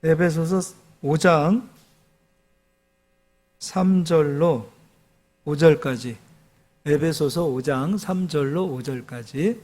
에베소서 5장 3절로 5절까지, 에베소서 5장 3절로 5절까지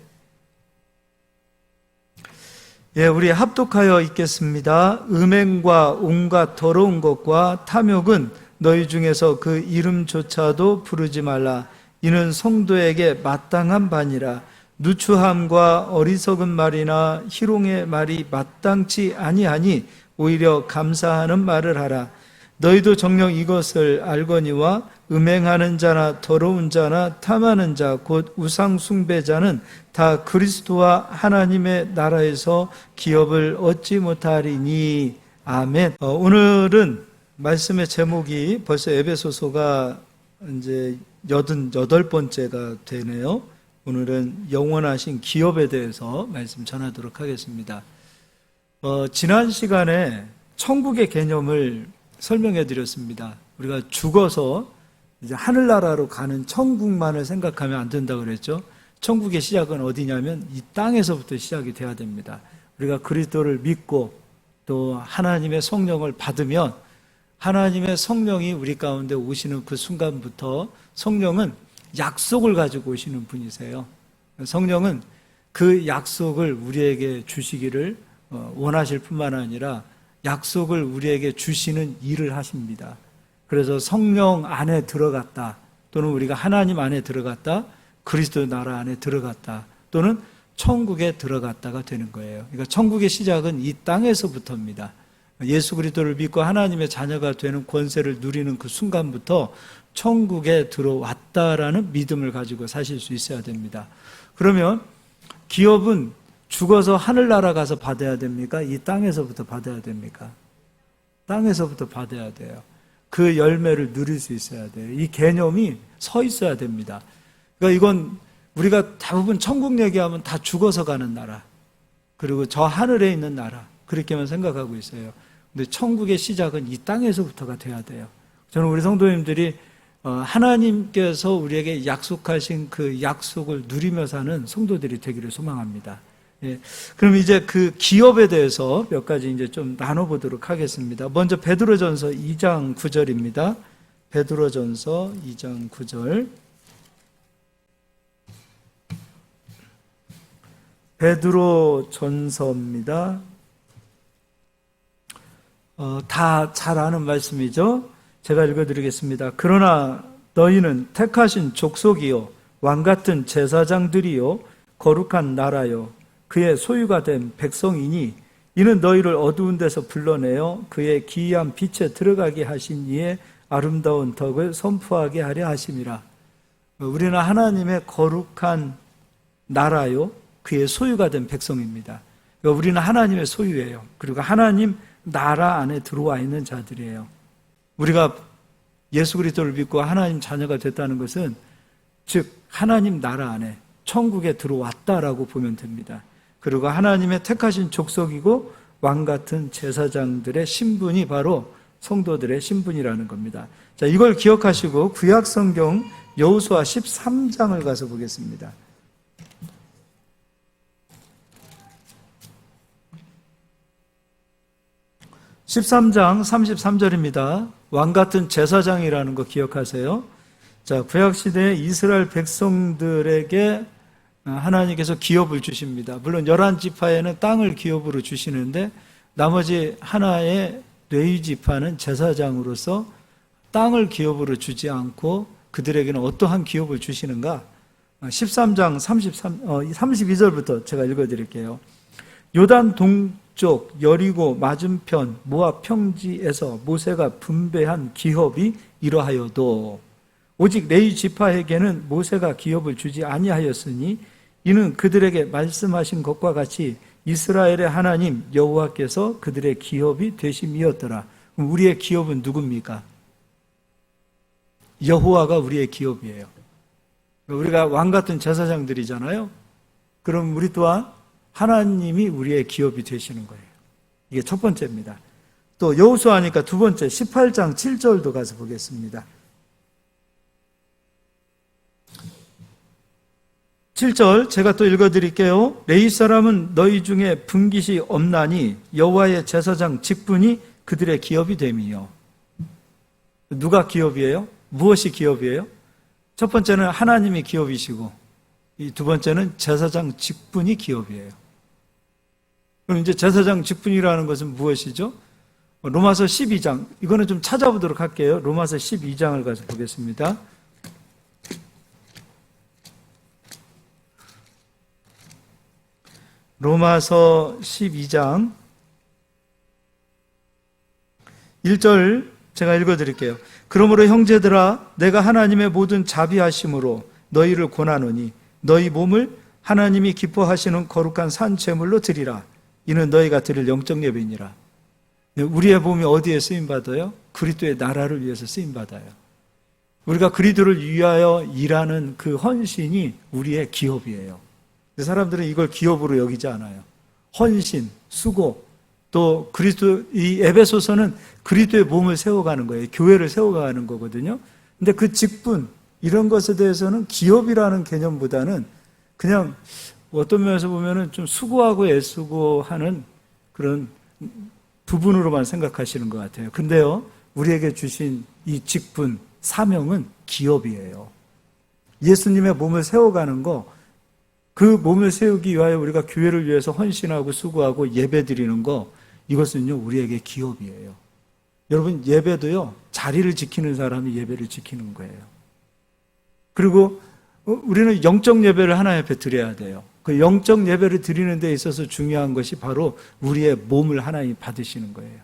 우리 합독하여 읽겠습니다. 음행과 온갖 더러운 것과 탐욕은 너희 중에서 그 이름조차도 부르지 말라. 이는 성도에게 마땅한 바니라. 누추함과 어리석은 말이나 희롱의 말이 마땅치 아니하니 오히려 감사하는 말을 하라. 너희도 정녕 이것을 알거니와 음행하는 자나 더러운 자나 탐하는 자 곧 우상 숭배자는 다 그리스도와 하나님의 나라에서 기업을 얻지 못하리니. 아멘. 오늘은 말씀의 제목이 벌써 에베소서가 이제 88번째가 되네요. 오늘은 영원하신 기업에 대해서 말씀 전하도록 하겠습니다. 지난 시간에 천국의 개념을 설명해 드렸습니다. 우리가 죽어서 이제 하늘나라로 가는 천국만을 생각하면 안 된다고 그랬죠. 천국의 시작은 어디냐면 이 땅에서부터 시작이 돼야 됩니다. 우리가 그리스도를 믿고 또 하나님의 성령을 받으면 하나님의 성령이 우리 가운데 오시는 그 순간부터 성령은 약속을 가지고 오시는 분이세요. 성령은 그 약속을 우리에게 주시기를 원하실 뿐만 아니라 약속을 우리에게 주시는 일을 하십니다. 그래서 성령 안에 들어갔다, 또는 우리가 하나님 안에 들어갔다, 그리스도 나라 안에 들어갔다, 또는 천국에 들어갔다가 되는 거예요. 그러니까 천국의 시작은 이 땅에서부터입니다. 예수 그리스도를 믿고 하나님의 자녀가 되는 권세를 누리는 그 순간부터 천국에 들어왔다라는 믿음을 가지고 사실 수 있어야 됩니다. 그러면 기업은 죽어서 하늘나라 가서 받아야 됩니까? 이 땅에서부터 받아야 됩니까? 땅에서부터 받아야 돼요. 그 열매를 누릴 수 있어야 돼요. 이 개념이 서 있어야 됩니다. 그러니까 이건 우리가 대부분 천국 얘기하면 다 죽어서 가는 나라, 그리고 저 하늘에 있는 나라, 그렇게만 생각하고 있어요. 근데 천국의 시작은 이 땅에서부터가 돼야 돼요. 저는 우리 성도님들이 하나님께서 우리에게 약속하신 그 약속을 누리며 사는 성도들이 되기를 소망합니다. 그럼 이제 그 기업에 대해서 몇 가지 이제 좀 나눠보도록 하겠습니다. 먼저 베드로전서 2장 9절입니다. 베드로전서 2장 9절. 베드로전서입니다. 다 잘 아는 말씀이죠. 제가 읽어드리겠습니다. 그러나 너희는 택하신 족속이요 왕같은 제사장들이요 거룩한 나라요 그의 소유가 된 백성이니 이는 너희를 어두운 데서 불러내어 그의 기이한 빛에 들어가게 하신 이의 아름다운 덕을 선포하게 하려 하심이라. 우리는 하나님의 거룩한 나라요 그의 소유가 된 백성입니다. 우리는 하나님의 소유예요. 그리고 하나님 나라 안에 들어와 있는 자들이에요. 우리가 예수 그리스도를 믿고 하나님 자녀가 됐다는 것은 즉 하나님 나라 안에 천국에 들어왔다라고 보면 됩니다. 그리고 하나님의 택하신 족속이고 왕같은 제사장들의 신분이 바로 성도들의 신분이라는 겁니다. 자, 이걸 기억하시고 구약성경 여호수아 13장을 가서 보겠습니다. 13장 33절입니다. 왕같은 제사장이라는 거 기억하세요. 자, 구약시대에 이스라엘 백성들에게 하나님께서 기업을 주십니다. 물론 11지파에는 땅을 기업으로 주시는데 나머지 하나의 레위지파는 제사장으로서 땅을 기업으로 주지 않고 그들에게는 어떠한 기업을 주시는가? 13장 32절부터 제가 읽어드릴게요. 요단 동쪽 여리고 맞은편 모압 평지에서 모세가 분배한 기업이 이러하여도 오직 레위 지파에게는 모세가 기업을 주지 아니하였으니 이는 그들에게 말씀하신 것과 같이 이스라엘의 하나님 여호와께서 그들의 기업이 되심이었더라. 그럼 우리의 기업은 누굽니까? 여호와가 우리의 기업이에요. 우리가 왕같은 제사장들이잖아요. 그럼 우리 또한 하나님이 우리의 기업이 되시는 거예요. 이게 첫 번째입니다. 또 여호수아니까 두 번째 18장 7절도 가서 보겠습니다. 7절 제가 또 읽어드릴게요. 레위 사람은 너희 중에 분깃이 없나니 여호와의 제사장 직분이 그들의 기업이 됨이요. 누가 기업이에요? 무엇이 기업이에요? 첫 번째는 하나님이 기업이시고 이 두 번째는 제사장 직분이 기업이에요. 그럼 이제 제사장 직분이라는 것은 무엇이죠? 로마서 12장, 이거는 좀 찾아보도록 할게요. 로마서 12장을 가서 보겠습니다. 로마서 12장 1절 제가 읽어드릴게요. 그러므로 형제들아 내가 하나님의 모든 자비하심으로 너희를 권하노니 너희 몸을 하나님이 기뻐하시는 거룩한 산 제물로 드리라. 이는 너희가 드릴 영적 예배니라. 우리의 몸이 어디에 쓰임받아요? 그리스도의 나라를 위해서 쓰임받아요. 우리가 그리스도를 위하여 일하는 그 헌신이 우리의 기업이에요. 사람들은 이걸 기업으로 여기지 않아요. 헌신, 수고, 또 그리스도, 이 에베소서는 그리스도의 몸을 세워가는 거예요. 교회를 세워가는 거거든요. 근데 그 직분, 이런 것에 대해서는 기업이라는 개념보다는 그냥 어떤 면에서 보면은 좀 수고하고 애쓰고 하는 그런 부분으로만 생각하시는 것 같아요. 근데요, 우리에게 주신 이 직분, 사명은 기업이에요. 예수님의 몸을 세워가는 거, 그 몸을 세우기 위하여 우리가 교회를 위해서 헌신하고 수고하고 예배 드리는 거, 이것은요, 우리에게 기업이에요. 여러분, 예배도요, 자리를 지키는 사람이 예배를 지키는 거예요. 그리고 우리는 영적 예배를 하나님께 드려야 돼요. 그 영적 예배를 드리는 데 있어서 중요한 것이 바로 우리의 몸을 하나님 받으시는 거예요.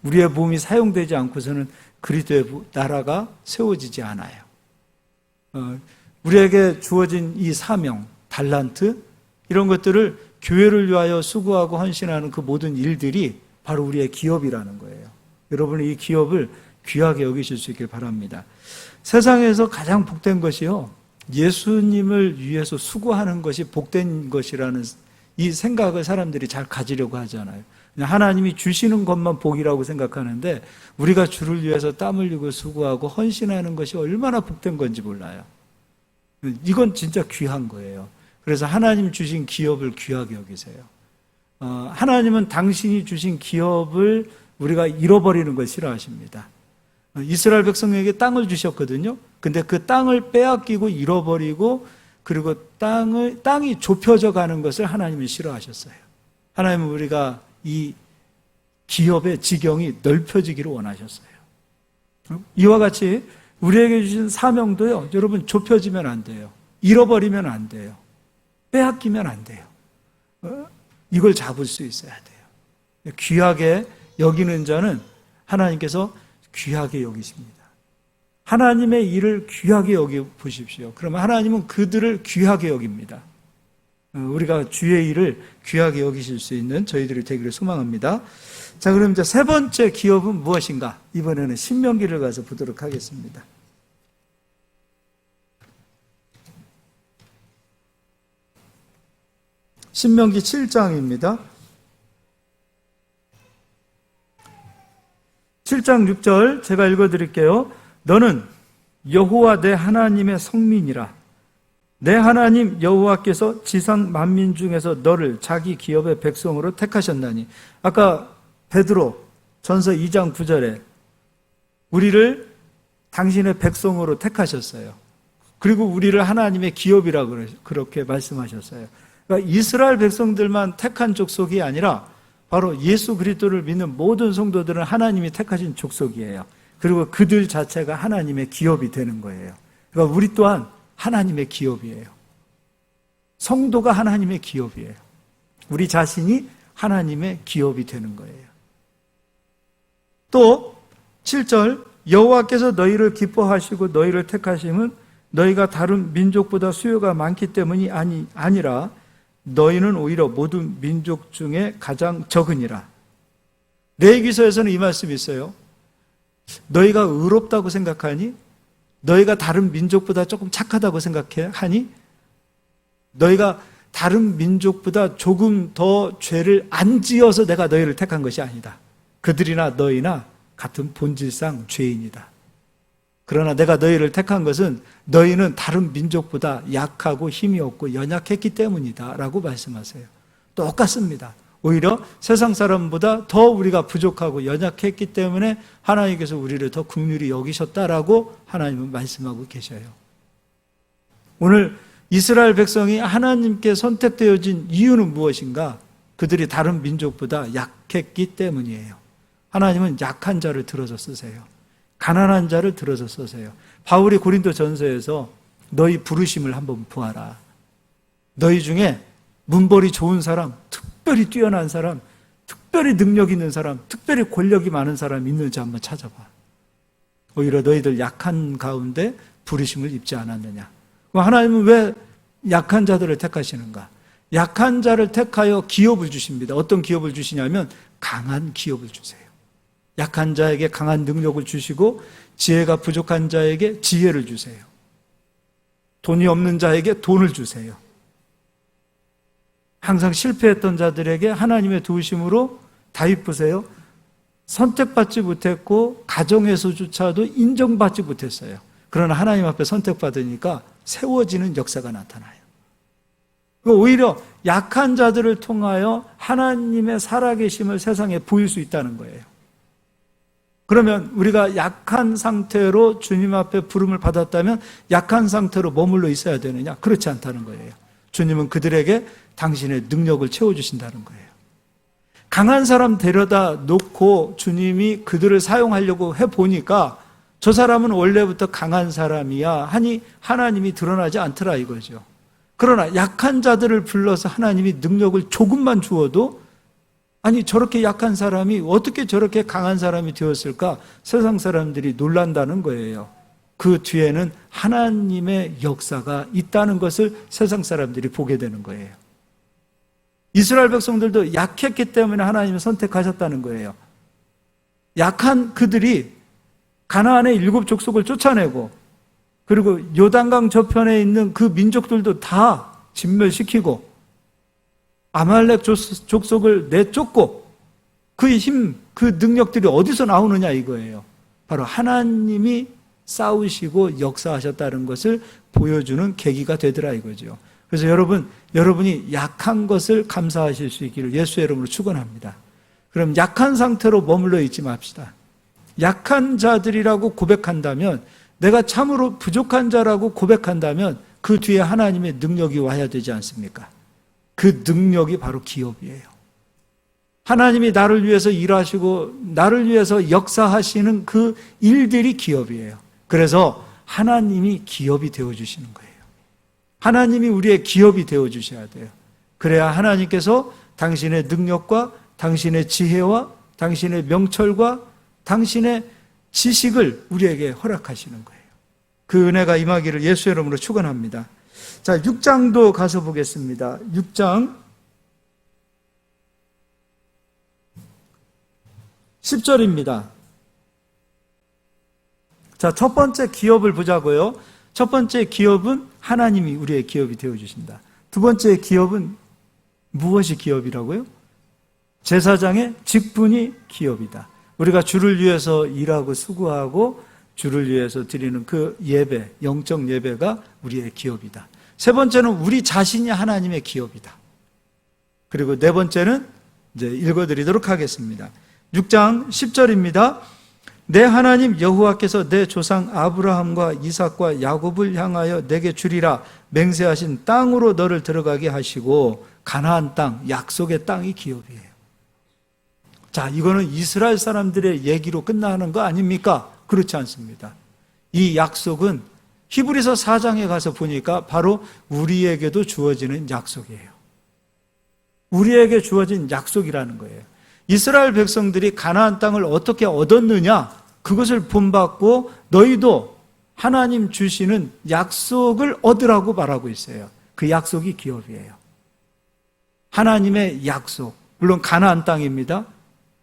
우리의 몸이 사용되지 않고서는 그리스도의 나라가 세워지지 않아요. 우리에게 주어진 이 사명, 달란트, 이런 것들을 교회를 위하여 수고하고 헌신하는 그 모든 일들이 바로 우리의 기업이라는 거예요. 여러분은 이 기업을 귀하게 여기실 수 있길 바랍니다. 세상에서 가장 복된 것이요, 예수님을 위해서 수고하는 것이 복된 것이라는 이 생각을 사람들이 잘 가지려고 하잖아요. 하나님이 주시는 것만 복이라고 생각하는데 우리가 주를 위해서 땀 흘리고 수고하고 헌신하는 것이 얼마나 복된 건지 몰라요. 이건 진짜 귀한 거예요. 그래서 하나님 주신 기업을 귀하게 여기세요. 하나님은 당신이 주신 기업을 우리가 잃어버리는 걸 싫어하십니다. 이스라엘 백성에게 땅을 주셨거든요. 근데 그 땅을 빼앗기고 잃어버리고 그리고 땅이 좁혀져 가는 것을 하나님은 싫어하셨어요. 하나님은 우리가 이 기업의 지경이 넓혀지기를 원하셨어요. 이와 같이 우리에게 주신 사명도요, 여러분 좁혀지면 안 돼요. 잃어버리면 안 돼요. 빼앗기면 안 돼요. 이걸 잡을 수 있어야 돼요. 귀하게 여기는 자는 하나님께서 귀하게 여기십니다. 하나님의 일을 귀하게 여기 보십시오. 그러면 하나님은 그들을 귀하게 여깁니다. 우리가 주의 일을 귀하게 여기실 수 있는 저희들이 되기를 소망합니다. 자, 그럼 이제 세 번째 기업은 무엇인가? 이번에는 신명기를 가서 보도록 하겠습니다. 신명기 7장입니다. 7장 6절 제가 읽어드릴게요. 너는 여호와 내 하나님의 성민이라. 내 하나님 여호와께서 지상 만민 중에서 너를 자기 기업의 백성으로 택하셨나니. 아까 베드로 전서 2장 9절에 우리를 당신의 백성으로 택하셨어요. 그리고 우리를 하나님의 기업이라고 그렇게 말씀하셨어요. 그러니까 이스라엘 백성들만 택한 족속이 아니라 바로 예수 그리스도를 믿는 모든 성도들은 하나님이 택하신 족속이에요. 그리고 그들 자체가 하나님의 기업이 되는 거예요. 그러니까 우리 또한 하나님의 기업이에요. 성도가 하나님의 기업이에요. 우리 자신이 하나님의 기업이 되는 거예요. 또 7절 여호와께서 너희를 기뻐하시고 너희를 택하심은 너희가 다른 민족보다 수요가 많기 때문이 아니라 너희는 오히려 모든 민족 중에 가장 적으니라. 레위기서에서는 이 말씀이 있어요. 너희가 의롭다고 생각하니? 너희가 다른 민족보다 조금 착하다고 생각하니? 너희가 다른 민족보다 조금 더 죄를 안 지어서 내가 너희를 택한 것이 아니다. 그들이나 너희나 같은 본질상 죄인이다. 그러나 내가 너희를 택한 것은 너희는 다른 민족보다 약하고 힘이 없고 연약했기 때문이다 라고 말씀하세요. 똑같습니다. 오히려 세상 사람보다 더 우리가 부족하고 연약했기 때문에 하나님께서 우리를 더 긍휼히 여기셨다라고 하나님은 말씀하고 계셔요. 오늘 이스라엘 백성이 하나님께 선택되어진 이유는 무엇인가? 그들이 다른 민족보다 약했기 때문이에요. 하나님은 약한 자를 들어서 쓰세요. 가난한 자를 들어서 쓰세요. 바울이 고린도 전서에서 너희 부르심을 한번 보아라. 너희 중에 문벌이 좋은 사람, 특별히 뛰어난 사람, 특별히 능력 있는 사람, 특별히 권력이 많은 사람 있는지 한번 찾아봐. 오히려 너희들 약한 가운데 부르심을 입지 않았느냐. 하나님은 왜 약한 자들을 택하시는가? 약한 자를 택하여 기업을 주십니다. 어떤 기업을 주시냐면 강한 기업을 주세요. 약한 자에게 강한 능력을 주시고 지혜가 부족한 자에게 지혜를 주세요. 돈이 없는 자에게 돈을 주세요. 항상 실패했던 자들에게 하나님의 도우심으로 다윗 보세요. 선택받지 못했고 가정에서조차도 인정받지 못했어요. 그러나 하나님 앞에 선택받으니까 세워지는 역사가 나타나요. 오히려 약한 자들을 통하여 하나님의 살아계심을 세상에 보일 수 있다는 거예요. 그러면 우리가 약한 상태로 주님 앞에 부름을 받았다면 약한 상태로 머물러 있어야 되느냐? 그렇지 않다는 거예요. 주님은 그들에게 당신의 능력을 채워주신다는 거예요. 강한 사람 데려다 놓고 주님이 그들을 사용하려고 해보니까 저 사람은 원래부터 강한 사람이야 하니 하나님이 드러나지 않더라 이거죠. 그러나 약한 자들을 불러서 하나님이 능력을 조금만 주어도 아니 저렇게 약한 사람이 어떻게 저렇게 강한 사람이 되었을까? 세상 사람들이 놀란다는 거예요. 그 뒤에는 하나님의 역사가 있다는 것을 세상 사람들이 보게 되는 거예요. 이스라엘 백성들도 약했기 때문에 하나님이 선택하셨다는 거예요. 약한 그들이 가나안의 7 족속을 쫓아내고 그리고 요단강 저편에 있는 그 민족들도 다 진멸시키고 아말렉 족속을 내쫓고 그 힘, 그 능력들이 어디서 나오느냐 이거예요. 바로 하나님이 싸우시고 역사하셨다는 것을 보여주는 계기가 되더라 이거죠. 그래서 여러분이 약한 것을 감사하실 수 있기를 예수의 이름으로 축원합니다. 그럼 약한 상태로 머물러 있지 맙시다. 약한 자들이라고 고백한다면, 내가 참으로 부족한 자라고 고백한다면 그 뒤에 하나님의 능력이 와야 되지 않습니까? 그 능력이 바로 기업이에요. 하나님이 나를 위해서 일하시고 나를 위해서 역사하시는 그 일들이 기업이에요. 그래서 하나님이 기업이 되어주시는 거예요. 하나님이 우리의 기업이 되어주셔야 돼요. 그래야 하나님께서 당신의 능력과 당신의 지혜와 당신의 명철과 당신의 지식을 우리에게 허락하시는 거예요. 그 은혜가 임하기를 예수의 이름으로 축원합니다. 자, 6장도 가서 보겠습니다. 6장 10절입니다. 자, 첫 번째 기업을 보자고요. 첫 번째 기업은 하나님이 우리의 기업이 되어주신다. 두 번째 기업은 무엇이 기업이라고요? 제사장의 직분이 기업이다. 우리가 주를 위해서 일하고 수고하고 주를 위해서 드리는 그 예배, 영적 예배가 우리의 기업이다. 세 번째는 우리 자신이 하나님의 기업이다. 그리고 네 번째는 이제 읽어드리도록 하겠습니다. 6장 10절입니다. 내 하나님 여호와께서 내 조상 아브라함과 이삭과 야곱을 향하여 내게 주리라 맹세하신 땅으로 너를 들어가게 하시고, 가나안 땅, 약속의 땅이 기업이에요. 자, 이거는 이스라엘 사람들의 얘기로 끝나는 거 아닙니까? 그렇지 않습니다. 이 약속은 히브리서 4장에 가서 보니까 바로 우리에게도 주어지는 약속이에요. 우리에게 주어진 약속이라는 거예요. 이스라엘 백성들이 가나안 땅을 어떻게 얻었느냐, 그것을 본받고 너희도 하나님 주시는 약속을 얻으라고 말하고 있어요. 그 약속이 기업이에요. 하나님의 약속, 물론 가나안 땅입니다.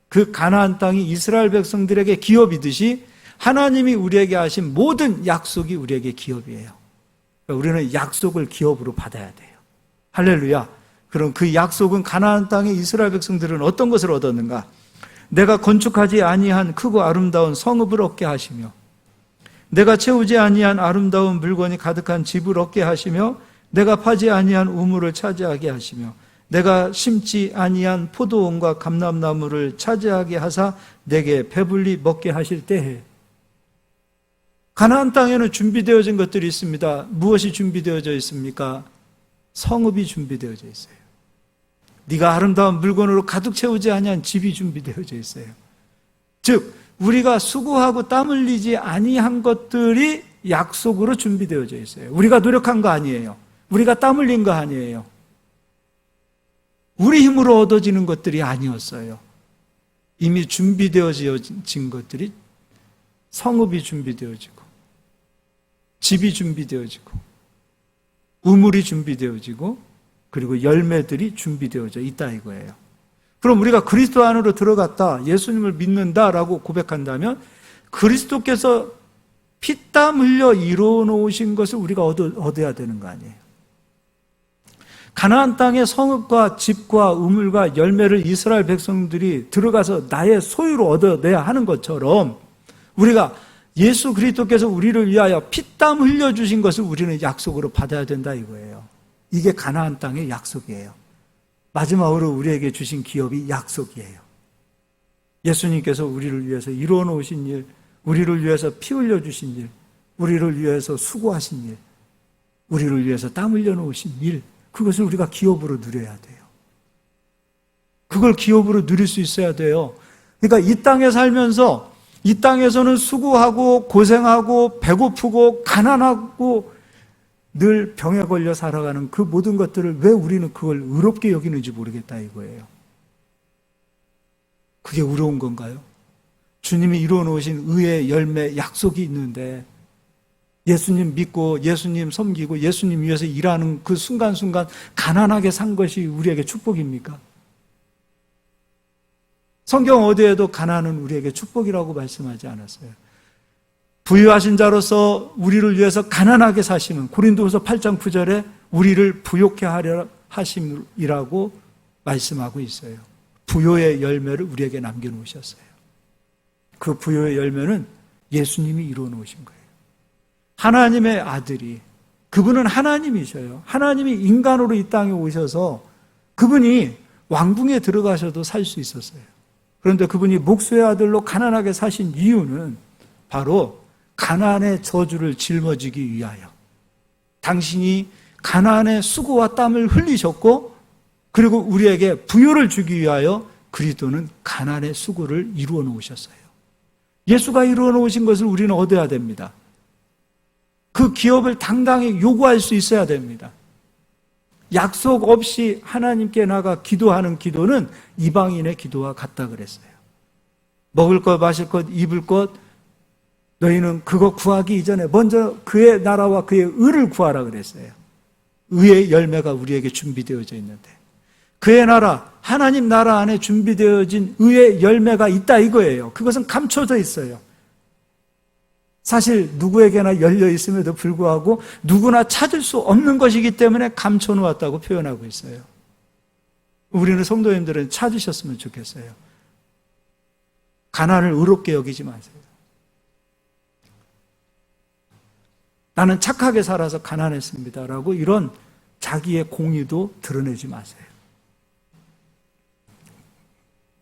그 가나안 땅이 이스라엘 백성들에게 기업이듯이 하나님이 우리에게 하신 모든 약속이 우리에게 기업이에요. 우리는 약속을 기업으로 받아야 돼요. 할렐루야. 그럼 그 약속은 가나안 땅의 이스라엘 백성들은 어떤 것을 얻었는가? 내가 건축하지 아니한 크고 아름다운 성읍을 얻게 하시며 내가 채우지 아니한 아름다운 물건이 가득한 집을 얻게 하시며 내가 파지 아니한 우물을 차지하게 하시며 내가 심지 아니한 포도원과 감람나무를 차지하게 하사 내게 배불리 먹게 하실 때에. 가나안 땅에는 준비되어진 것들이 있습니다. 무엇이 준비되어져 있습니까? 성읍이 준비되어져 있어요. 네가 아름다운 물건으로 가득 채우지 아니한 집이 준비되어져 있어요. 즉 우리가 수고하고 땀 흘리지 아니한 것들이 약속으로 준비되어져 있어요. 우리가 노력한 거 아니에요. 우리가 땀 흘린 거 아니에요. 우리 힘으로 얻어지는 것들이 아니었어요. 이미 준비되어진 것들이, 성읍이 준비되어지고 집이 준비되어지고 우물이 준비되어지고 그리고 열매들이 준비되어져 있다 이거예요. 그럼 우리가 그리스도 안으로 들어갔다, 예수님을 믿는다라고 고백한다면 그리스도께서 피땀 흘려 이루어 놓으신 것을 우리가 얻어야 되는 거 아니에요. 가나안 땅의 성읍과 집과 우물과 열매를 이스라엘 백성들이 들어가서 나의 소유로 얻어내야 하는 것처럼 우리가 예수 그리스도께서 우리를 위하여 피땀 흘려주신 것을 우리는 약속으로 받아야 된다 이거예요. 이게 가나안 땅의 약속이에요. 마지막으로 우리에게 주신 기업이 약속이에요. 예수님께서 우리를 위해서 이루어 놓으신 일, 우리를 위해서 피 흘려 주신 일, 우리를 위해서 수고하신 일, 우리를 위해서 땀 흘려 놓으신 일, 그것을 우리가 기업으로 누려야 돼요. 그걸 기업으로 누릴 수 있어야 돼요. 그러니까 이 땅에 살면서 이 땅에서는 수고하고 고생하고 배고프고 가난하고 늘 병에 걸려 살아가는 그 모든 것들을 왜 우리는 그걸 의롭게 여기는지 모르겠다 이거예요. 그게 의로운 건가요? 주님이 이루어 놓으신 의의 열매 약속이 있는데 예수님 믿고 예수님 섬기고 예수님 위해서 일하는 그 순간순간 가난하게 산 것이 우리에게 축복입니까? 성경 어디에도 가난은 우리에게 축복이라고 말씀하지 않았어요. 부유하신 자로서 우리를 위해서 가난하게 사시는, 고린도후서 8장 9절에 우리를 부욕해 하려 하심이라고 말씀하고 있어요. 부요의 열매를 우리에게 남겨놓으셨어요. 그 부요의 열매는 예수님이 이루어 놓으신 거예요. 하나님의 아들이, 그분은 하나님이셔요. 하나님이 인간으로 이 땅에 오셔서 그분이 왕궁에 들어가셔도 살 수 있었어요. 그런데 그분이 목수의 아들로 가난하게 사신 이유는 바로 가난의 저주를 짊어지기 위하여, 당신이 가난의 수고와 땀을 흘리셨고 그리고 우리에게 부요를 주기 위하여 그리스도는 가난의 수고를 이루어 놓으셨어요. 예수가 이루어 놓으신 것을 우리는 얻어야 됩니다. 그 기업을 당당히 요구할 수 있어야 됩니다. 약속 없이 하나님께 나가 기도하는 기도는 이방인의 기도와 같다 그랬어요. 먹을 것, 마실 것, 입을 것, 너희는 그거 구하기 이전에 먼저 그의 나라와 그의 의를 구하라 그랬어요. 의의 열매가 우리에게 준비되어져 있는데 그의 나라, 하나님 나라 안에 준비되어진 의의 열매가 있다 이거예요. 그것은 감춰져 있어요. 사실 누구에게나 열려 있음에도 불구하고 누구나 찾을 수 없는 것이기 때문에 감춰 놓았다고 표현하고 있어요. 우리는 성도님들은 찾으셨으면 좋겠어요. 가난을 의롭게 여기지 마세요. 나는 착하게 살아서 가난했습니다라고 이런 자기의 공의도 드러내지 마세요.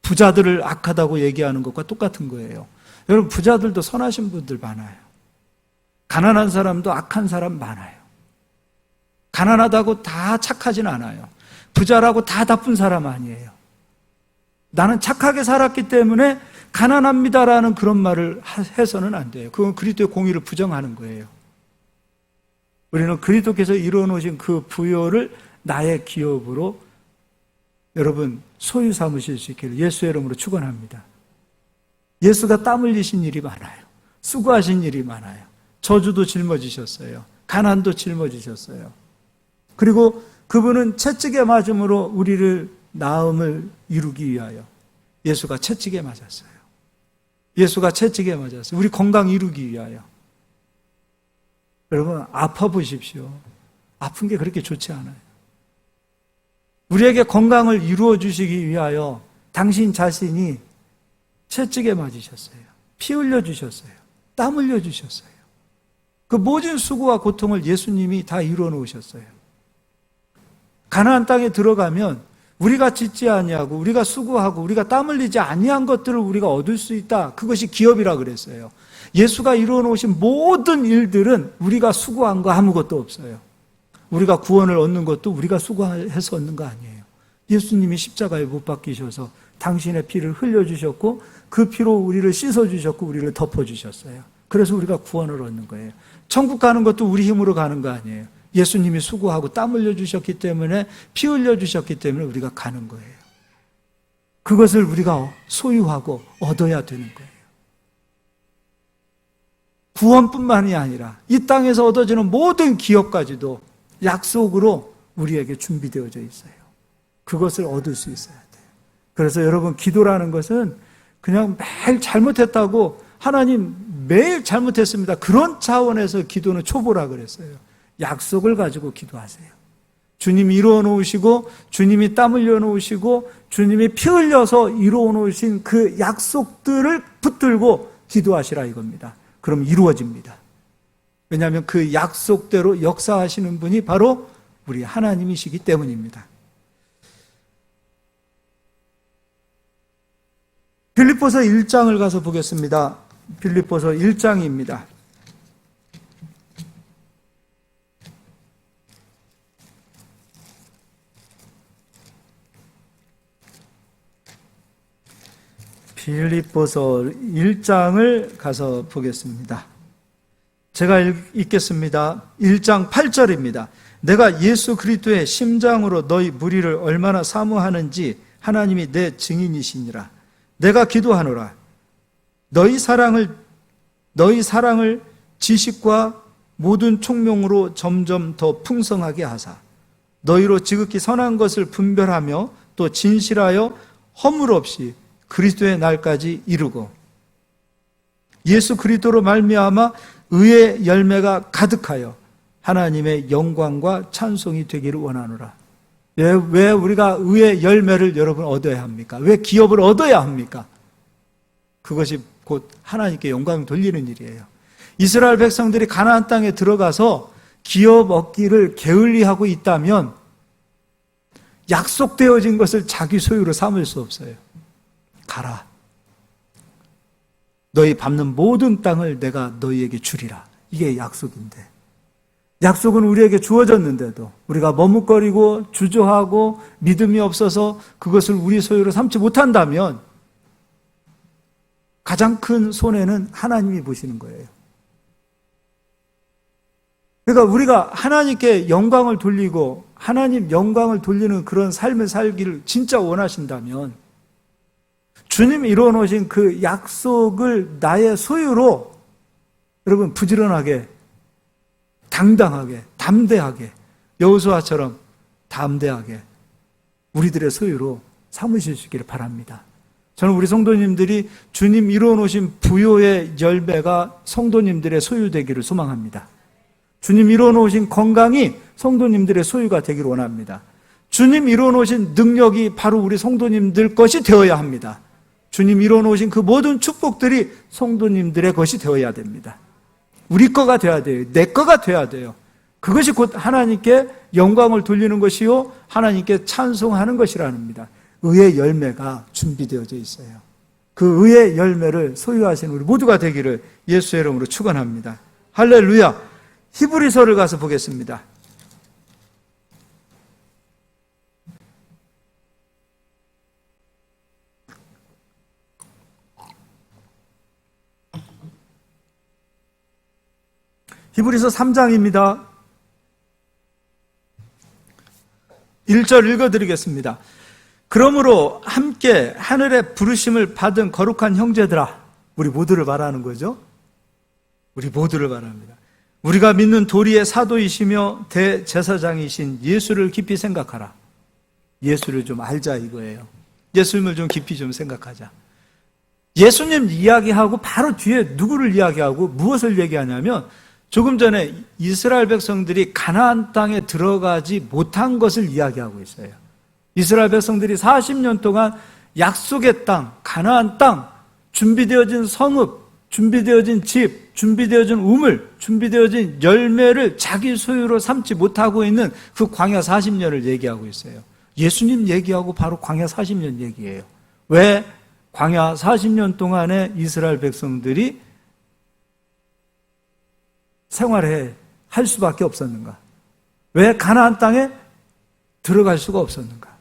부자들을 악하다고 얘기하는 것과 똑같은 거예요. 여러분, 부자들도 선하신 분들 많아요. 가난한 사람도 악한 사람 많아요. 가난하다고 다 착하진 않아요. 부자라고 다 나쁜 사람 아니에요. 나는 착하게 살았기 때문에 가난합니다라는 그런 말을 해서는 안 돼요. 그건 그리스도의 공의를 부정하는 거예요. 우리는 그리스도께서 이루어 놓으신 그 부요를 나의 기업으로 여러분 소유 삼으실 수 있기를 예수의 이름으로 축원합니다. 예수가 땀 흘리신 일이 많아요. 수고하신 일이 많아요. 저주도 짊어지셨어요. 가난도 짊어지셨어요. 그리고 그분은 채찍에 맞음으로 우리를 나음을 이루기 위하여 예수가 채찍에 맞았어요. 예수가 채찍에 맞았어요. 우리 건강 이루기 위하여. 여러분, 아파 보십시오. 아픈 게 그렇게 좋지 않아요. 우리에게 건강을 이루어 주시기 위하여 당신 자신이 채찍에 맞으셨어요. 피 흘려 주셨어요. 땀 흘려 주셨어요. 그 모든 수고와 고통을 예수님이 다 이루어 놓으셨어요. 가나안 땅에 들어가면 우리가 짓지 아니하고 우리가 수고하고 우리가 땀 흘리지 아니한 것들을 우리가 얻을 수 있다. 그것이 기업이라 그랬어요. 예수가 이루어 놓으신 모든 일들은 우리가 수고한 거 아무것도 없어요. 우리가 구원을 얻는 것도 우리가 수고해서 얻는 거 아니에요. 예수님이 십자가에 못 박히셔서 당신의 피를 흘려주셨고 그 피로 우리를 씻어주셨고 우리를 덮어주셨어요. 그래서 우리가 구원을 얻는 거예요. 천국 가는 것도 우리 힘으로 가는 거 아니에요. 예수님이 수고하고 땀 흘려주셨기 때문에 피 흘려주셨기 때문에 우리가 가는 거예요. 그것을 우리가 소유하고 얻어야 되는 거예요. 구원뿐만이 아니라 이 땅에서 얻어지는 모든 기업까지도 약속으로 우리에게 준비되어져 있어요. 그것을 얻을 수 있어야 돼요. 그래서 여러분, 기도라는 것은 그냥 매일 잘못했다고 하나님 매일 잘못했습니다, 그런 차원에서 기도는 초보라 그랬어요. 약속을 가지고 기도하세요. 주님이 이루어 놓으시고 주님이 땀 흘려 놓으시고 주님이 피 흘려서 이루어 놓으신 그 약속들을 붙들고 기도하시라 이겁니다. 그럼 이루어집니다. 왜냐하면 그 약속대로 역사하시는 분이 바로 우리 하나님이시기 때문입니다. 빌립보서 1장을 가서 보겠습니다. 빌립보서 1장입니다. 빌립보서 1장을 가서 보겠습니다. 제가 읽겠습니다. 1장 8절입니다. 내가 예수 그리스도의 심장으로 너희 무리를 얼마나 사모하는지 하나님이 내 증인이시니라. 내가 기도하노라. 너희 사랑을 지식과 모든 총명으로 점점 더 풍성하게 하사 너희로 지극히 선한 것을 분별하며 또 진실하여 허물 없이 그리스도의 날까지 이루고 예수 그리스도로 말미암아 의의 열매가 가득하여 하나님의 영광과 찬송이 되기를 원하노라. 왜 우리가 의의 열매를 여러분 얻어야 합니까? 왜 기업을 얻어야 합니까? 그것이 곧 하나님께 영광을 돌리는 일이에요. 이스라엘 백성들이 가나안 땅에 들어가서 기업 얻기를 게을리하고 있다면 약속되어진 것을 자기 소유로 삼을 수 없어요. 가라. 너희 밟는 모든 땅을 내가 너희에게 주리라. 이게 약속인데, 약속은 우리에게 주어졌는데도 우리가 머뭇거리고 주저하고 믿음이 없어서 그것을 우리 소유로 삼지 못한다면 가장 큰 손해는 하나님이 보시는 거예요. 그러니까 우리가 하나님께 영광을 돌리고 하나님 영광을 돌리는 그런 삶을 살기를 진짜 원하신다면 주님이 이루어 놓으신 그 약속을 나의 소유로 여러분 부지런하게, 당당하게, 담대하게, 여호수아처럼 담대하게 우리들의 소유로 삼으시기를 바랍니다. 저는 우리 성도님들이 주님 이루어 놓으신 부요의 열매가 성도님들의 소유되기를 소망합니다. 주님 이루어 놓으신 건강이 성도님들의 소유가 되기를 원합니다. 주님 이루어 놓으신 능력이 바로 우리 성도님들 것이 되어야 합니다. 주님 이루어 놓으신 그 모든 축복들이 성도님들의 것이 되어야 됩니다. 우리 거가 되어야 돼요. 내 거가 되어야 돼요. 그것이 곧 하나님께 영광을 돌리는 것이요 하나님께 찬송하는 것이라는 겁니다. 의의 열매가 준비되어져 있어요. 그 의의 열매를 소유하시는 우리 모두가 되기를 예수의 이름으로 축원합니다. 할렐루야. 히브리서를 가서 보겠습니다. 히브리서 3장입니다. 1절 읽어드리겠습니다. 그러므로 함께 하늘의 부르심을 받은 거룩한 형제들아, 우리 모두를 말하는 거죠. 우리 모두를 말합니다. 우리가 믿는 도리의 사도이시며 대제사장이신 예수를 깊이 생각하라. 예수를 좀 알자 이거예요. 예수님을 좀 깊이 좀 생각하자. 예수님 이야기하고 바로 뒤에 누구를 이야기하고 무엇을 얘기하냐면 조금 전에 이스라엘 백성들이 가나안 땅에 들어가지 못한 것을 이야기하고 있어요. 이스라엘 백성들이 40년 동안 약속의 땅, 가나안 땅, 준비되어진 성읍, 준비되어진 집, 준비되어진 우물, 준비되어진 열매를 자기 소유로 삼지 못하고 있는 그 광야 40년을 얘기하고 있어요. 예수님 얘기하고 바로 광야 40년 얘기예요. 왜 광야 40년 동안에 이스라엘 백성들이 할 수밖에 없었는가? 왜 가나안 땅에 들어갈 수가 없었는가?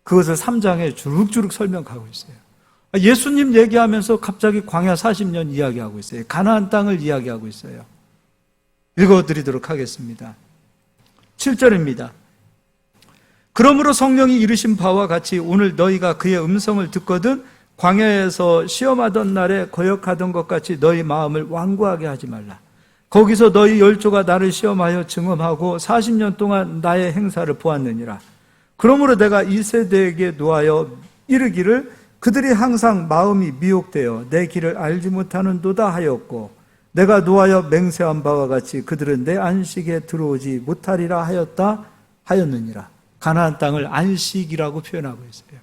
그것을 3장에 주룩주룩 설명하고 있어요. 예수님 얘기하면서 갑자기 광야 40년 이야기하고 있어요. 가나안 땅을 이야기하고 있어요. 읽어드리도록 하겠습니다. 7절입니다. 그러므로 성령이 이르신 바와 같이 오늘 너희가 그의 음성을 듣거든 광야에서 시험하던 날에 거역하던 것 같이 너희 마음을 완고하게 하지 말라. 거기서 너희 열조가 나를 시험하여 증언하고 40년 동안 나의 행사를 보았느니라. 그러므로 내가 이 세대에게 노하여 이르기를 그들이 항상 마음이 미혹되어 내 길을 알지 못하는도다 하였고 내가 노하여 맹세한 바와 같이 그들은 내 안식에 들어오지 못하리라 하였느니라. 가나안 땅을 안식이라고 표현하고 있어요.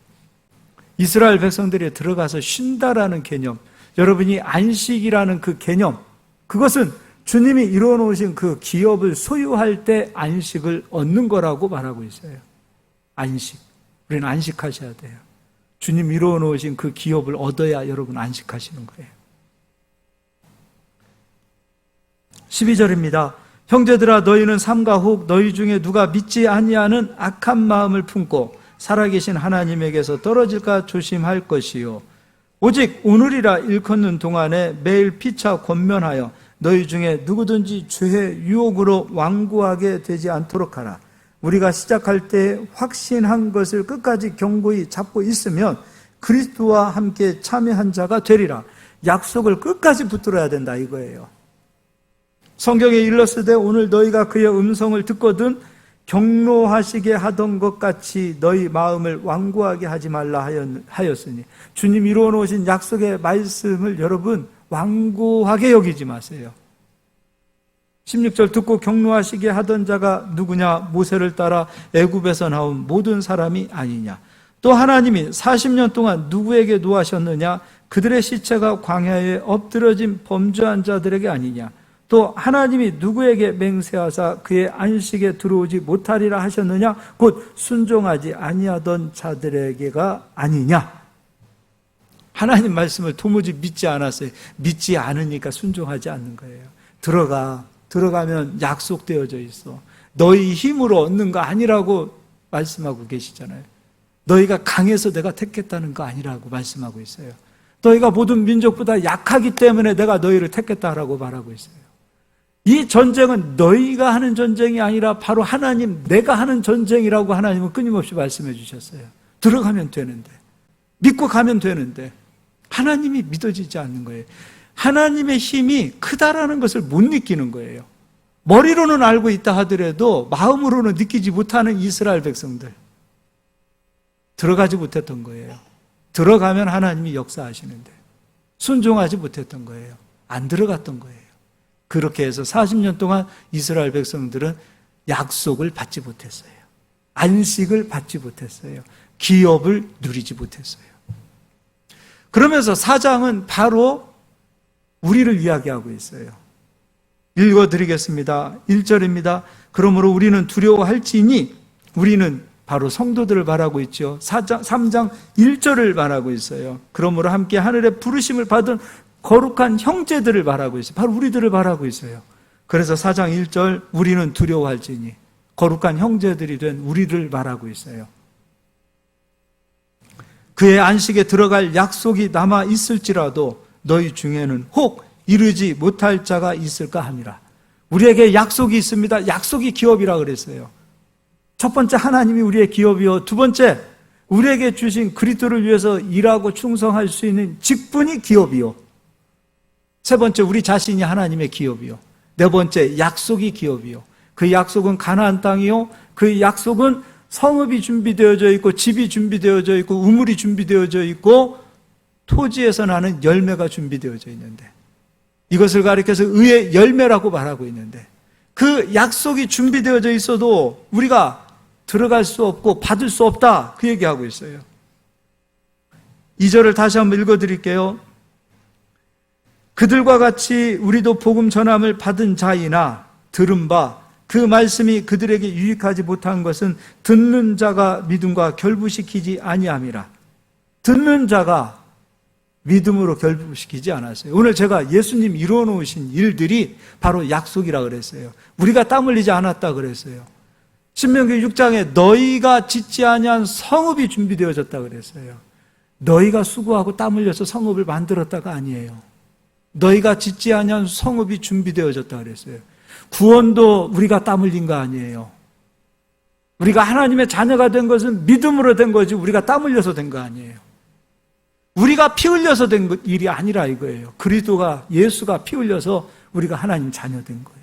이스라엘 백성들이 들어가서 쉰다라는 개념, 여러분이 안식이라는 그 개념, 그것은 주님이 이루어 놓으신 그 기업을 소유할 때 안식을 얻는 거라고 말하고 있어요. 안식. 우리는 안식하셔야 돼요. 주님 이루어 놓으신 그 기업을 얻어야 여러분 안식하시는 거예요. 12절입니다. 형제들아 너희는 삼가 혹 너희 중에 누가 믿지 아니하는 악한 마음을 품고 살아계신 하나님에게서 떨어질까 조심할 것이요 오직 오늘이라 일컫는 동안에 매일 피차 권면하여 너희 중에 누구든지 죄의 유혹으로 완고하게 되지 않도록 하라. 우리가 시작할 때 확신한 것을 끝까지 견고히 잡고 있으면 그리스도와 함께 참여한 자가 되리라. 약속을 끝까지 붙들어야 된다 이거예요. 성경에 일렀으되 오늘 너희가 그의 음성을 듣거든 경노하시게 하던 것 같이 너희 마음을 완고하게 하지 말라 하였으니 주님 이루어 놓으신 약속의 말씀을 여러분 완고하게 여기지 마세요. 16절 듣고 경노하시게 하던 자가 누구냐? 모세를 따라 애굽에서 나온 모든 사람이 아니냐? 또 하나님이 40년 동안 누구에게 노하셨느냐? 그들의 시체가 광야에 엎드러진 범죄한 자들에게 아니냐? 또 하나님이 누구에게 맹세하사 그의 안식에 들어오지 못하리라 하셨느냐? 곧 순종하지 아니하던 자들에게가 아니냐? 하나님 말씀을 도무지 믿지 않았어요. 믿지 않으니까 순종하지 않는 거예요. 들어가면 약속되어져 있어. 너희 힘으로 얻는 거 아니라고 말씀하고 계시잖아요. 너희가 강해서 내가 택했다는 거 아니라고 말씀하고 있어요. 너희가 모든 민족보다 약하기 때문에 내가 너희를 택했다라고 말하고 있어요. 이 전쟁은 너희가 하는 전쟁이 아니라 바로 하나님, 내가 하는 전쟁이라고 하나님은 끊임없이 말씀해 주셨어요. 들어가면 되는데, 믿고 가면 되는데 하나님이 믿어지지 않는 거예요. 하나님의 힘이 크다라는 것을 못 느끼는 거예요. 머리로는 알고 있다 하더라도 마음으로는 느끼지 못하는 이스라엘 백성들, 들어가지 못했던 거예요. 들어가면 하나님이 역사하시는데 순종하지 못했던 거예요. 안 들어갔던 거예요. 그렇게 해서 40년 동안 이스라엘 백성들은 약속을 받지 못했어요. 안식을 받지 못했어요. 기업을 누리지 못했어요. 그러면서 4장은 바로 우리를 이야기하고 있어요. 읽어드리겠습니다. 1절입니다. 그러므로 우리는 두려워할지니, 우리는 바로 성도들을 말하고 있죠. 3장 1절을 말하고 있어요. 그러므로 함께 하늘의 부르심을 받은 거룩한 형제들을 말하고 있어요. 바로 우리들을 말하고 있어요. 그래서 4장 1절 우리는 두려워할지니, 거룩한 형제들이 된 우리를 말하고 있어요. 그의 안식에 들어갈 약속이 남아 있을지라도 너희 중에는 혹 이르지 못할 자가 있을까 함이라. 우리에게 약속이 있습니다. 약속이 기업이라 그랬어요. 첫 번째, 하나님이 우리의 기업이요. 두 번째, 우리에게 주신 그리스도를 위해서 일하고 충성할 수 있는 직분이 기업이요. 세 번째, 우리 자신이 하나님의 기업이요. 네 번째, 약속이 기업이요. 그 약속은 가나안 땅이요. 그 약속은 성읍이 준비되어져 있고, 집이 준비되어져 있고, 우물이 준비되어져 있고, 토지에서 나는 열매가 준비되어져 있는데, 이것을 가리켜서 의의 열매라고 말하고 있는데, 그 약속이 준비되어져 있어도 우리가 들어갈 수 없고 받을 수 없다, 그 얘기하고 있어요. 2절을 다시 한번 읽어드릴게요. 그들과 같이 우리도 복음 전함을 받은 자이나 들은 바 그 말씀이 그들에게 유익하지 못한 것은 듣는 자가 믿음과 결부시키지 아니함이라. 듣는 자가 믿음으로 결부시키지 않았어요. 오늘 제가 예수님 이루어 놓으신 일들이 바로 약속이라 그랬어요. 우리가 땀 흘리지 않았다 그랬어요. 신명기 6장에 너희가 짓지 아니한 성읍이 준비되어졌다 그랬어요. 너희가 수고하고 땀 흘려서 성읍을 만들었다가 아니에요. 너희가 짓지 아니한 성읍이 준비되어졌다 그랬어요. 구원도 우리가 땀 흘린 거 아니에요. 우리가 하나님의 자녀가 된 것은 믿음으로 된 거지 우리가 땀 흘려서 된 거 아니에요. 우리가 피 흘려서 된 일이 아니라 이거예요. 그리스도가 예수가 피 흘려서 우리가 하나님 자녀 된 거예요.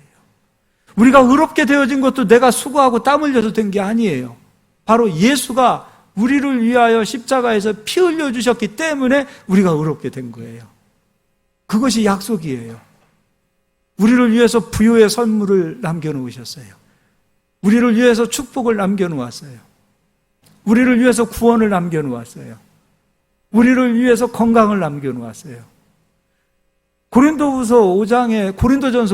우리가 의롭게 되어진 것도 내가 수고하고 땀 흘려서 된 게 아니에요. 바로 예수가 우리를 위하여 십자가에서 피 흘려 주셨기 때문에 우리가 의롭게 된 거예요. 그것이 약속이에요. 우리를 위해서 부요의 선물을 남겨놓으셨어요. 우리를 위해서 축복을 남겨놓았어요. 우리를 위해서 구원을 남겨놓았어요. 우리를 위해서 건강을 남겨놓았어요. 고린도전서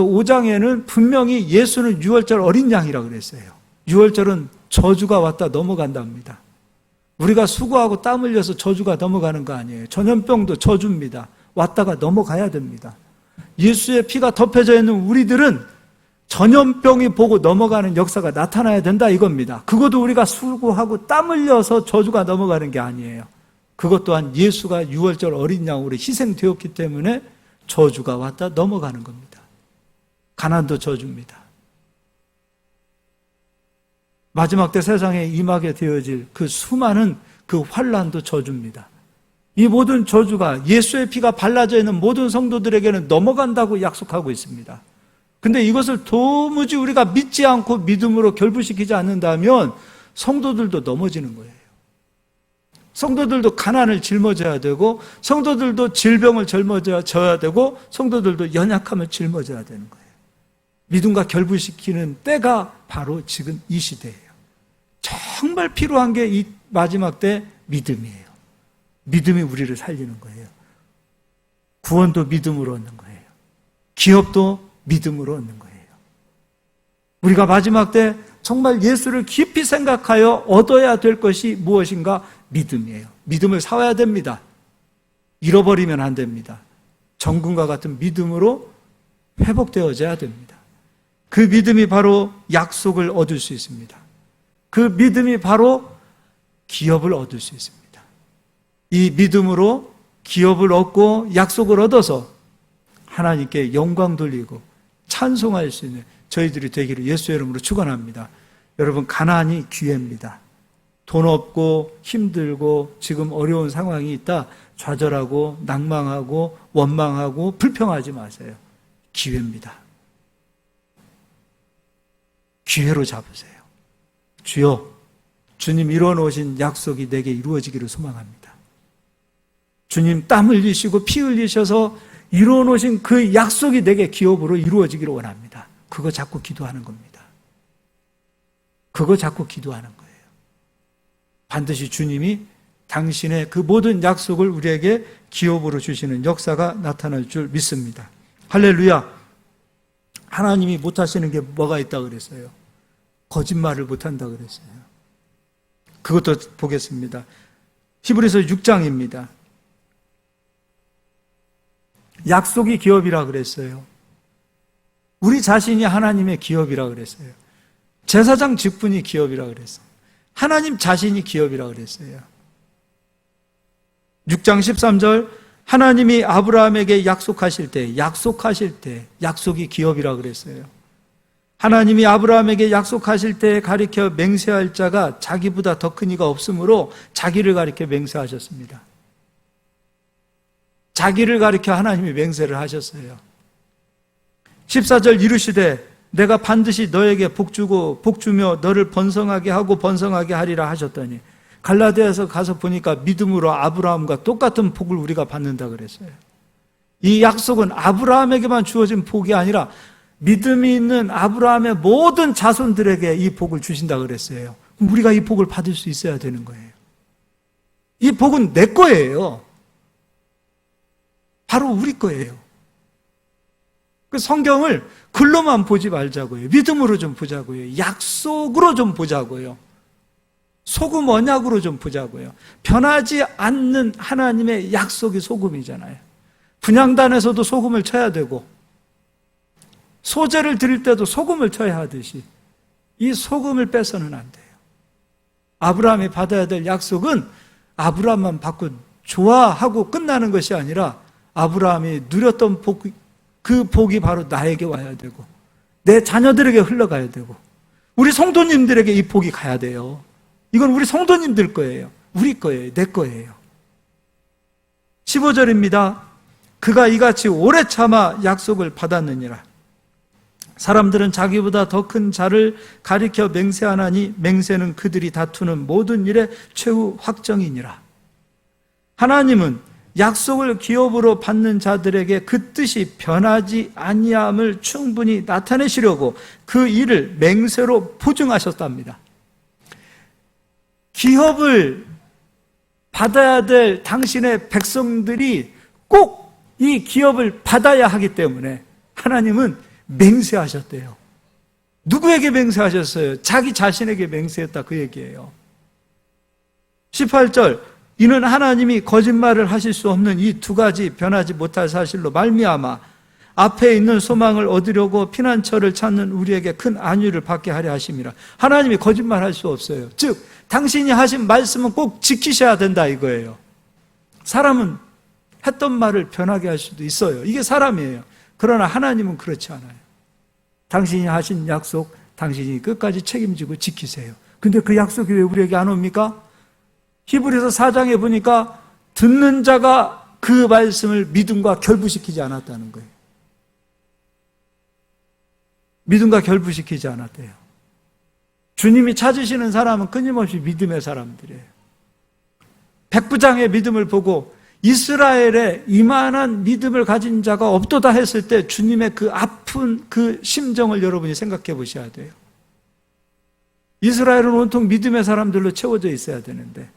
5장에는 분명히 예수는 유월절 어린 양이라고 그랬어요. 유월절은 저주가 왔다 넘어간답니다. 우리가 수고하고 땀 흘려서 저주가 넘어가는 거 아니에요. 전염병도 저주입니다. 왔다가 넘어가야 됩니다. 예수의 피가 덮여져 있는 우리들은 전염병이 보고 넘어가는 역사가 나타나야 된다 이겁니다. 그것도 우리가 수고하고 땀 흘려서 저주가 넘어가는 게 아니에요. 그것 또한 예수가 유월절 어린 양으로 희생되었기 때문에 저주가 왔다 넘어가는 겁니다. 가난도 저주입니다. 마지막 때 세상에 임하게 되어질 그 수많은 그 환난도 저주입니다. 이 모든 저주가 예수의 피가 발라져 있는 모든 성도들에게는 넘어간다고 약속하고 있습니다. 근데 이것을 도무지 우리가 믿지 않고 믿음으로 결부시키지 않는다면 성도들도 넘어지는 거예요. 성도들도 가난을 짊어져야 되고 성도들도 질병을 짊어져야 되고 성도들도 연약함을 짊어져야 되는 거예요. 믿음과 결부시키는 때가 바로 지금 이 시대예요. 정말 필요한 게 이 마지막 때 믿음이에요. 믿음이 우리를 살리는 거예요. 구원도 믿음으로 얻는 거예요. 기업도 믿음으로 얻는 거예요. 우리가 마지막 때 정말 예수를 깊이 생각하여 얻어야 될 것이 무엇인가? 믿음이에요. 믿음을 사와야 됩니다. 잃어버리면 안 됩니다. 정금과 같은 믿음으로 회복되어져야 됩니다. 그 믿음이 바로 약속을 얻을 수 있습니다. 그 믿음이 바로 기업을 얻을 수 있습니다. 이 믿음으로 기업을 얻고 약속을 얻어서 하나님께 영광 돌리고 찬송할 수 있는 저희들이 되기를 예수의 이름으로 축원합니다. 여러분, 가난이 기회입니다. 돈 없고 힘들고 지금 어려운 상황이 있다 좌절하고 낭망하고 원망하고 불평하지 마세요. 기회입니다. 기회로 잡으세요. 주여, 주님 이루어놓으신 약속이 내게 이루어지기를 소망합니다. 주님 땀 흘리시고 피 흘리셔서 이루어놓으신 그 약속이 내게 기업으로 이루어지기를 원합니다. 그거 자꾸 기도하는 겁니다. 그거 자꾸 기도하는 거예요. 반드시 주님이 당신의 그 모든 약속을 우리에게 기업으로 주시는 역사가 나타날 줄 믿습니다. 할렐루야. 하나님이 못하시는 게 뭐가 있다고 그랬어요? 거짓말을 못한다고 그랬어요. 그것도 보겠습니다. 히브리서 6장입니다. 약속이 기업이라 그랬어요. 우리 자신이 하나님의 기업이라 그랬어요. 제사장 직분이 기업이라 그랬어요. 하나님 자신이 기업이라 그랬어요. 6장 13절 하나님이 아브라함에게 약속하실 때 약속이 기업이라 그랬어요. 하나님이 아브라함에게 약속하실 때 가리켜 맹세할 자가 자기보다 더 큰 이가 없으므로 자기를 가리켜 맹세하셨습니다. 자기를 가리켜 하나님이 맹세를 하셨어요. 14절 이르시되 내가 반드시 너에게 복주고 복주며 너를 번성하게 하고 번성하게 하리라 하셨더니 갈라디아에서 가서 보니까 믿음으로 아브라함과 똑같은 복을 우리가 받는다 그랬어요. 이 약속은 아브라함에게만 주어진 복이 아니라 믿음이 있는 아브라함의 모든 자손들에게 이 복을 주신다 그랬어요. 그럼 우리가 이 복을 받을 수 있어야 되는 거예요. 이 복은 내 거예요. 바로 우리 거예요. 그 성경을 글로만 보지 말자고요. 믿음으로 좀 보자고요. 약속으로 좀 보자고요. 소금 언약으로 좀 보자고요. 변하지 않는 하나님의 약속이 소금이잖아요. 분향단에서도 소금을 쳐야 되고 소제를 드릴 때도 소금을 쳐야 하듯이 이 소금을 빼서는 안 돼요. 아브라함이 받아야 될 약속은 아브라함만 받고 좋아하고 끝나는 것이 아니라 아브라함이 누렸던 복, 그 복이 바로 나에게 와야 되고 내 자녀들에게 흘러가야 되고 우리 성도님들에게 이 복이 가야 돼요. 이건 우리 성도님들 거예요. 우리 거예요. 내 거예요. 15절입니다. 그가 이같이 오래 참아 약속을 받았느니라. 사람들은 자기보다 더 큰 자를 가리켜 맹세하나니 맹세는 그들이 다투는 모든 일의 최후 확정이니라. 하나님은 약속을 기업으로 받는 자들에게 그 뜻이 변하지 아니함을 충분히 나타내시려고 그 일을 맹세로 보증하셨답니다. 기업을 받아야 될 당신의 백성들이 꼭 이 기업을 받아야 하기 때문에 하나님은 맹세하셨대요. 누구에게 맹세하셨어요? 자기 자신에게 맹세했다 그 얘기예요. 18절 이는 하나님이 거짓말을 하실 수 없는 이 두 가지 변하지 못할 사실로 말미암아 앞에 있는 소망을 얻으려고 피난처를 찾는 우리에게 큰 안위를 받게 하려 하심이라. 하나님이 거짓말할 수 없어요. 즉 당신이 하신 말씀은 꼭 지키셔야 된다 이거예요. 사람은 했던 말을 변하게 할 수도 있어요. 이게 사람이에요. 그러나 하나님은 그렇지 않아요. 당신이 하신 약속 당신이 끝까지 책임지고 지키세요. 근데 그 약속이 왜 우리에게 안 옵니까? 히브리서 4장에 보니까 듣는 자가 그 말씀을 믿음과 결부시키지 않았다는 거예요. 믿음과 결부시키지 않았대요. 주님이 찾으시는 사람은 끊임없이 믿음의 사람들이에요. 백부장의 믿음을 보고 이스라엘에 이만한 믿음을 가진 자가 없도다 했을 때 주님의 그 아픈 그 심정을 여러분이 생각해 보셔야 돼요. 이스라엘은 온통 믿음의 사람들로 채워져 있어야 되는데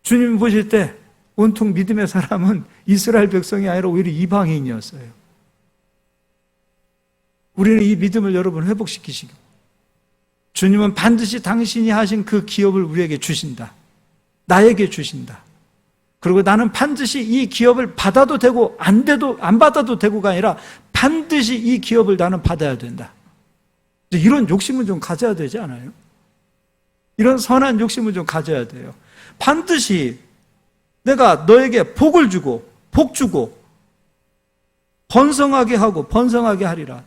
주님 보실 때 온통 믿음의 사람은 이스라엘 백성이 아니라 오히려 이방인이었어요. 우리는 이 믿음을 여러분 회복시키시고 주님은 반드시 당신이 하신 그 기업을 우리에게 주신다. 나에게 주신다. 그리고 나는 반드시 이 기업을 받아도 되고 안 받아도 되고가 아니라 반드시 이 기업을 나는 받아야 된다. 이런 욕심은 좀 가져야 되지 않아요? 이런 선한 욕심을 좀 가져야 돼요. 반드시 내가 너에게 복을 주고 복 주고 번성하게 하고 번성하게 하리라.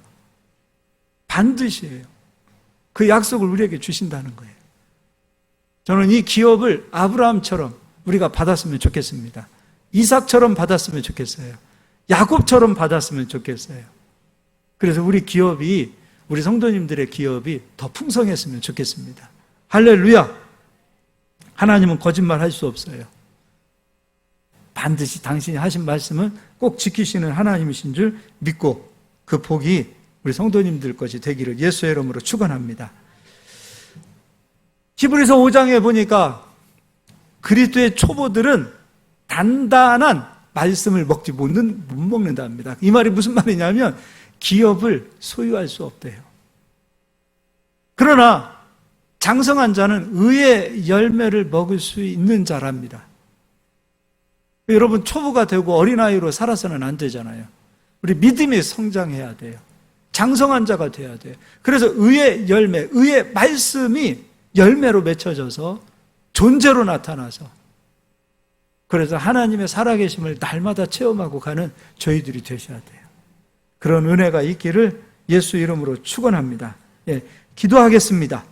반드시예요. 그 약속을 우리에게 주신다는 거예요. 저는 이 기업을 아브라함처럼 우리가 받았으면 좋겠습니다. 이삭처럼 받았으면 좋겠어요. 야곱처럼 받았으면 좋겠어요. 그래서 우리 기업이, 우리 성도님들의 기업이 더 풍성했으면 좋겠습니다. 할렐루야! 하나님은 거짓말 할 수 없어요. 반드시 당신이 하신 말씀은 꼭 지키시는 하나님이신 줄 믿고 그 복이 우리 성도님들 것이 되기를 예수의 이름으로 축원합니다. 히브리서 5장에 보니까 그리스도의 초보들은 단단한 말씀을 못 먹는답니다. 이 말이 무슨 말이냐면 기업을 소유할 수 없대요. 그러나 장성한 자는 의의 열매를 먹을 수 있는 자랍니다. 여러분 초보가 되고 어린아이로 살아서는 안 되잖아요. 우리 믿음이 성장해야 돼요. 장성한 자가 돼야 돼요. 그래서 의의 열매, 의의 말씀이 열매로 맺혀져서 존재로 나타나서 그래서 하나님의 살아계심을 날마다 체험하고 가는 저희들이 되셔야 돼요. 그런 은혜가 있기를 예수 이름으로 축원합니다. 예, 기도하겠습니다.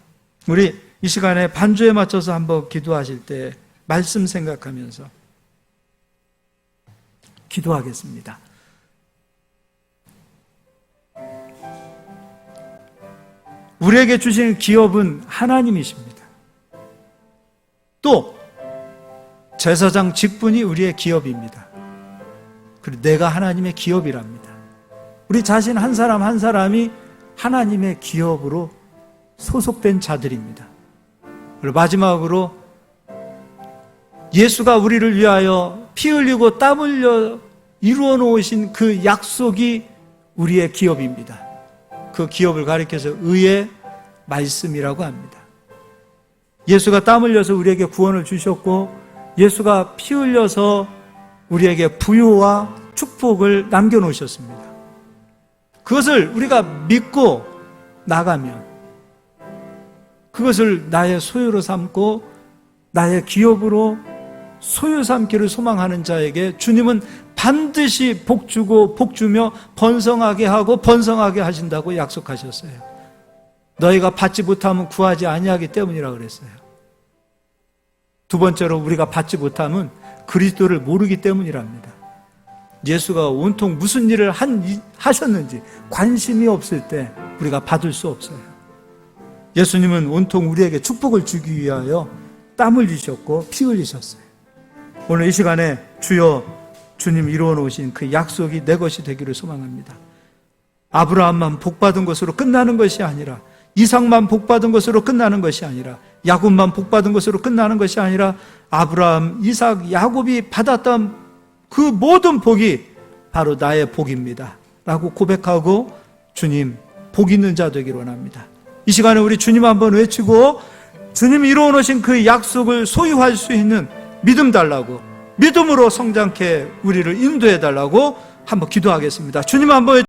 우리 이 시간에 반주에 맞춰서 한번 기도하실 때 말씀 생각하면서 기도하겠습니다. 우리에게 주신 기업은 하나님이십니다. 또 제사장 직분이 우리의 기업입니다. 그리고 내가 하나님의 기업이랍니다. 우리 자신 한 사람 한 사람이 하나님의 기업으로 소속된 자들입니다. 그리고 마지막으로 예수가 우리를 위하여 피 흘리고 땀 흘려 이루어 놓으신 그 약속이 우리의 기업입니다. 그 기업을 가리켜서 의의 말씀이라고 합니다. 예수가 땀 흘려서 우리에게 구원을 주셨고, 예수가 피 흘려서 우리에게 부요와 축복을 남겨놓으셨습니다. 그것을 우리가 믿고 나가면, 그것을 나의 소유로 삼고 나의 기업으로 소유 삼기를 소망하는 자에게 주님은 반드시 복주고 복주며 번성하게 하고 번성하게 하신다고 약속하셨어요. 너희가 받지 못하면 구하지 아니하기 때문이라고 그랬어요. 두 번째로 우리가 받지 못하면 그리스도를 모르기 때문이랍니다. 예수가 온통 무슨 일을 하셨는지 관심이 없을 때 우리가 받을 수 없어요. 예수님은 온통 우리에게 축복을 주기 위하여 땀 흘리셨고 피 흘리셨어요. 오늘 이 시간에 주여 주님 이루어 놓으신 그 약속이 내 것이 되기를 소망합니다. 아브라함만 복받은 것으로 끝나는 것이 아니라, 이삭만 복받은 것으로 끝나는 것이 아니라, 야곱만 복받은 것으로 끝나는 것이 아니라, 아브라함, 이삭, 야곱이 받았던 그 모든 복이 바로 나의 복입니다 라고 고백하고 주님 복 있는 자 되기를 원합니다. 이 시간에 우리 주님 한번 외치고 주님이 이루어 놓으신 그 약속을 소유할 수 있는 믿음 달라고, 믿음으로 성장케 우리를 인도해 달라고 한번 기도하겠습니다. 주님 한번